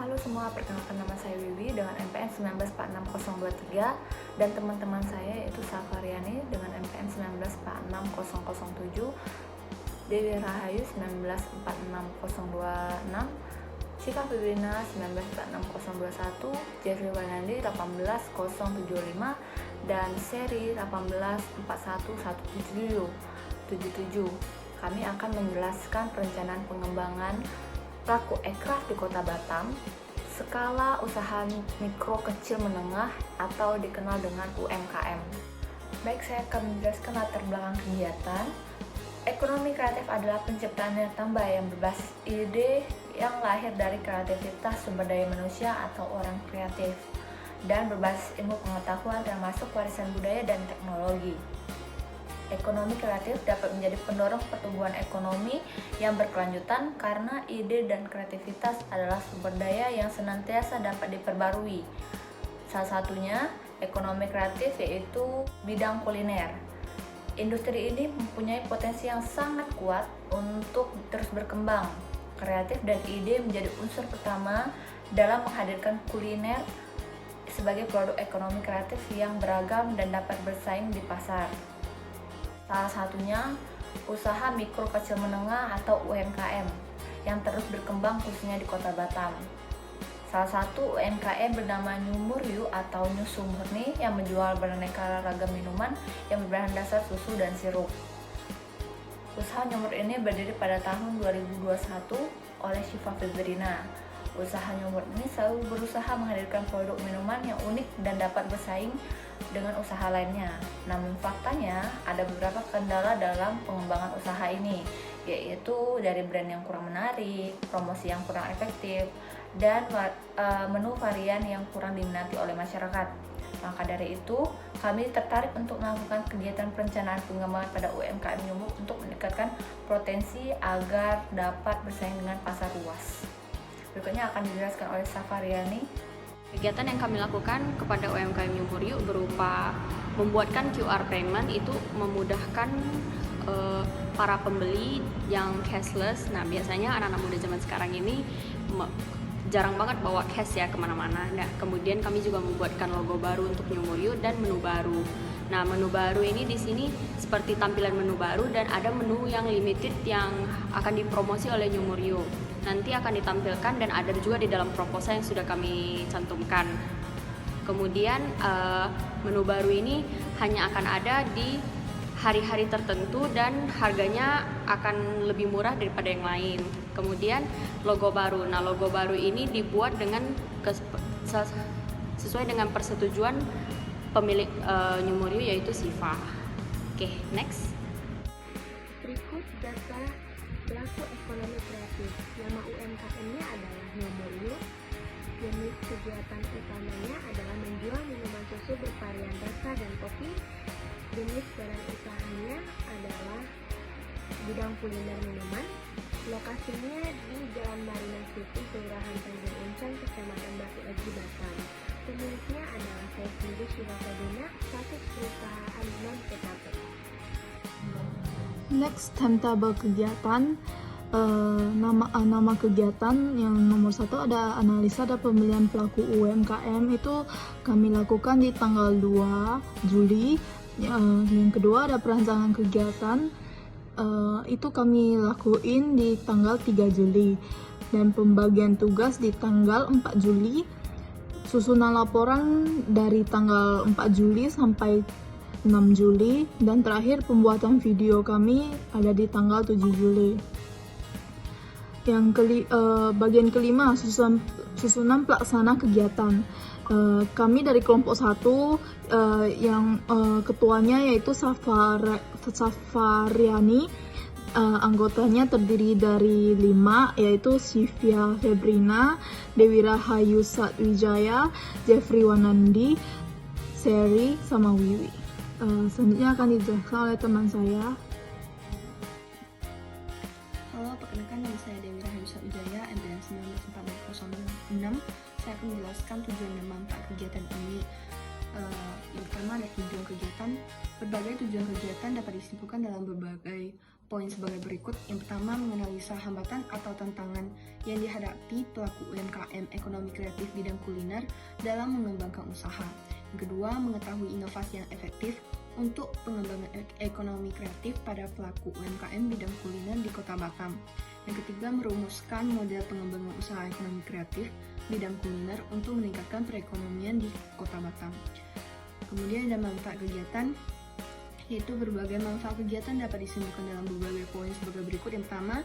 Halo semua, perkenalkan nama saya Wiwi dengan MPN 1946023 dan teman-teman saya yaitu Safariani dengan MPN 1946007, Dewi Rahayu 1946026, Syifa Febrina 1946021, Jeffrey Wanandi 18075 dan seri 1841177. Kami akan menjelaskan perencanaan pengembangan pelaku aircraft di Kota Batam, skala usaha mikro kecil menengah atau dikenal dengan UMKM. Baik, saya akan menjelaskan latar belakang kegiatan. Ekonomi kreatif adalah penciptaan nilai tambah yang berbasis ide yang lahir dari kreativitas sumber daya manusia atau orang kreatif dan berbasis ilmu pengetahuan termasuk warisan budaya dan teknologi. Ekonomi kreatif dapat menjadi pendorong pertumbuhan ekonomi yang berkelanjutan karena ide dan kreativitas adalah sumber daya yang senantiasa dapat diperbarui. Salah satunya ekonomi kreatif yaitu bidang kuliner. Industri ini mempunyai potensi yang sangat kuat untuk terus berkembang. Kreatif dan ide menjadi unsur pertama dalam menghadirkan kuliner sebagai produk ekonomi kreatif yang beragam dan dapat bersaing di pasar. Salah satunya usaha mikro kecil menengah atau UMKM yang terus berkembang khususnya di Kota Batam. Salah satu UMKM bernama Nyumuryu atau Nyusu Murni yang menjual beraneka ragam minuman yang berbahan dasar susu dan sirup. Usaha Nyumur ini berdiri pada tahun 2021 oleh Syifa Febrina. Usaha Nyumur ini selalu berusaha menghadirkan produk minuman yang unik dan dapat bersaing dengan usaha lainnya. Namun faktanya ada beberapa kendala dalam pengembangan usaha ini, yaitu dari brand yang kurang menarik, promosi yang kurang efektif, dan menu varian yang kurang diminati oleh masyarakat. Maka dari itu, kami tertarik untuk melakukan kegiatan perencanaan pengembangan pada UMKM Nyumur untuk meningkatkan potensi agar dapat bersaing dengan pasar luas. Berikutnya akan dijelaskan oleh Safariani. Kegiatan yang kami lakukan kepada UMKM Nyumuryu berupa membuatkan QR payment, itu memudahkan para pembeli yang cashless. Nah, biasanya anak-anak muda zaman sekarang ini jarang banget bawa cash ya kemana-mana. Nah, kemudian kami juga membuatkan logo baru untuk Nyumuryu dan menu baru. Nah, menu baru ini di sini seperti tampilan menu baru dan ada menu yang limited yang akan dipromosi oleh Nyumuryu. Nanti akan ditampilkan dan ada juga di dalam proposal yang sudah kami cantumkan. Kemudian menu baru ini hanya akan ada di hari-hari tertentu dan harganya akan lebih murah daripada yang lain. Kemudian logo baru. Nah, logo baru ini dibuat dengan sesuai dengan persetujuan pemilik Nyumuryu yaitu Syifa. Oke, next. Berikut data pelaku ekonomi kreatif. Nama UMKM-nya adalah Nyumuryu. Jenis kegiatan utamanya adalah menjual minuman susu bervarian rasa dan kopi. Jenis badan usahanya adalah bidang kuliner minuman. Lokasinya di Jalan Marina City, Kelurahan Tanjung Uncang, Kecamatan Batu Aji, Batam. Pemiliknya adalah saya sendiri, Syifa Febrina, status perusahaan non-PKP. Next, timetable kegiatan. Nama kegiatan yang nomor 1 ada analisa dan pemilihan pelaku UMKM, itu kami lakukan di tanggal 2 Juli. Yang kedua ada perancangan kegiatan, itu kami lakuin di tanggal 3 Juli dan pembagian tugas di tanggal 4 Juli. Susunan laporan dari tanggal 4 Juli sampai 6 Juli dan terakhir pembuatan video kami ada di tanggal 7 Juli. Bagian kelima, susunan pelaksana kegiatan. Kami dari kelompok 1 yang ketuanya yaitu Safariani. Anggotanya terdiri dari 5, yaitu Syifa Febrina, Dewi Rahayu Satwijaya, Jeffrey Wanandi, Seri, sama Wiwi. Selanjutnya akan dijelaskan oleh teman saya. Halo, perkenalkan nama saya Dewi Rahayu Satwijaya, MPN 1946006. Saya akan menjelaskan tujuan dan manfaat kegiatan ini. Yang pertama ada tujuan kegiatan. Berbagai tujuan kegiatan dapat disimpulkan dalam berbagai poin sebagai berikut. Yang pertama, menganalisa hambatan atau tantangan yang dihadapi pelaku UMKM ekonomi kreatif bidang kuliner dalam mengembangkan usaha. Yang kedua, mengetahui inovasi yang efektif untuk pengembangan ekonomi kreatif pada pelaku UMKM bidang kuliner di Kota Batam. Yang ketiga, merumuskan model pengembangan usaha ekonomi kreatif bidang kuliner untuk meningkatkan perekonomian di Kota Batam. Kemudian ada manfaat kegiatan, yaitu berbagai manfaat kegiatan dapat disimpulkan dalam berbagai poin sebagai berikut. Yang pertama,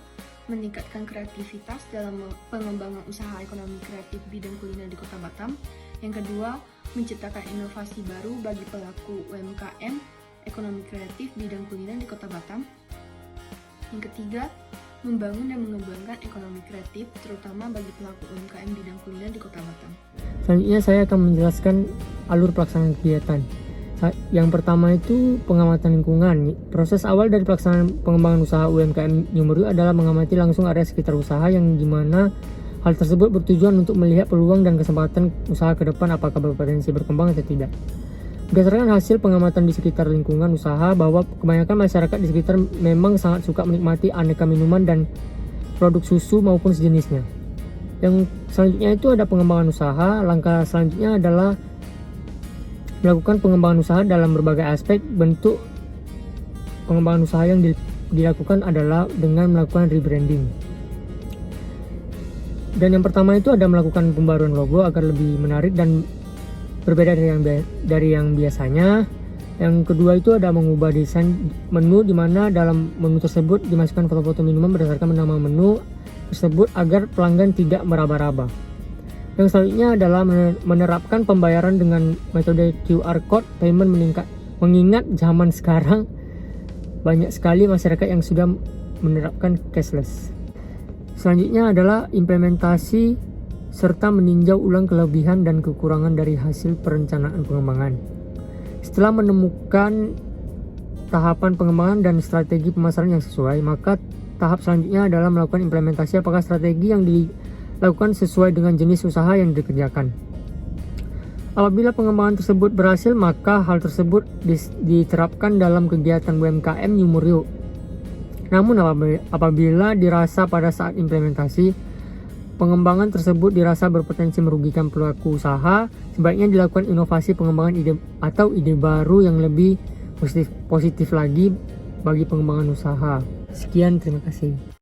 meningkatkan kreativitas dalam pengembangan usaha ekonomi kreatif bidang kuliner di Kota Batam. Yang kedua, menciptakan inovasi baru bagi pelaku UMKM ekonomi kreatif bidang kuliner di Kota Batam. Yang ketiga, membangun dan mengembangkan ekonomi kreatif terutama bagi pelaku UMKM bidang kuliner di Kota Batam. Selanjutnya saya akan menjelaskan alur pelaksanaan kegiatan. Yang pertama itu pengamatan lingkungan. Proses awal dari pelaksanaan pengembangan usaha UMKM New Meriu adalah mengamati langsung area sekitar usaha, yang dimana hal tersebut bertujuan untuk melihat peluang dan kesempatan usaha ke depan apakah berpotensi berkembang atau tidak. Berdasarkan hasil pengamatan di sekitar lingkungan usaha, bahwa kebanyakan masyarakat di sekitar memang sangat suka menikmati aneka minuman dan produk susu maupun sejenisnya. Yang selanjutnya itu ada pengembangan usaha. Langkah selanjutnya adalah melakukan pengembangan usaha dalam berbagai aspek. Bentuk pengembangan usaha yang dilakukan adalah dengan melakukan rebranding. Dan yang pertama itu ada melakukan pembaruan logo agar lebih menarik dan berbeda dari yang biasanya. Yang kedua itu ada mengubah desain menu, di mana dalam menu tersebut dimasukkan foto-foto minuman berdasarkan nama menu tersebut agar pelanggan tidak meraba-raba. Yang selanjutnya adalah menerapkan pembayaran dengan metode QR Code payment mengingat zaman sekarang banyak sekali masyarakat yang sudah menerapkan cashless. Selanjutnya adalah implementasi serta meninjau ulang kelebihan dan kekurangan dari hasil perencanaan pengembangan. Setelah menemukan tahapan pengembangan dan strategi pemasaran yang sesuai, maka tahap selanjutnya adalah melakukan implementasi apakah strategi yang dilakukan sesuai dengan jenis usaha yang dikerjakan. Apabila pengembangan tersebut berhasil, maka hal tersebut diterapkan dalam kegiatan UMKM New Meriu. Namun apabila dirasa pada saat implementasi pengembangan tersebut dirasa berpotensi merugikan pelaku usaha, sebaiknya dilakukan inovasi pengembangan ide baru yang lebih positif lagi bagi pengembangan usaha. Sekian, terima kasih.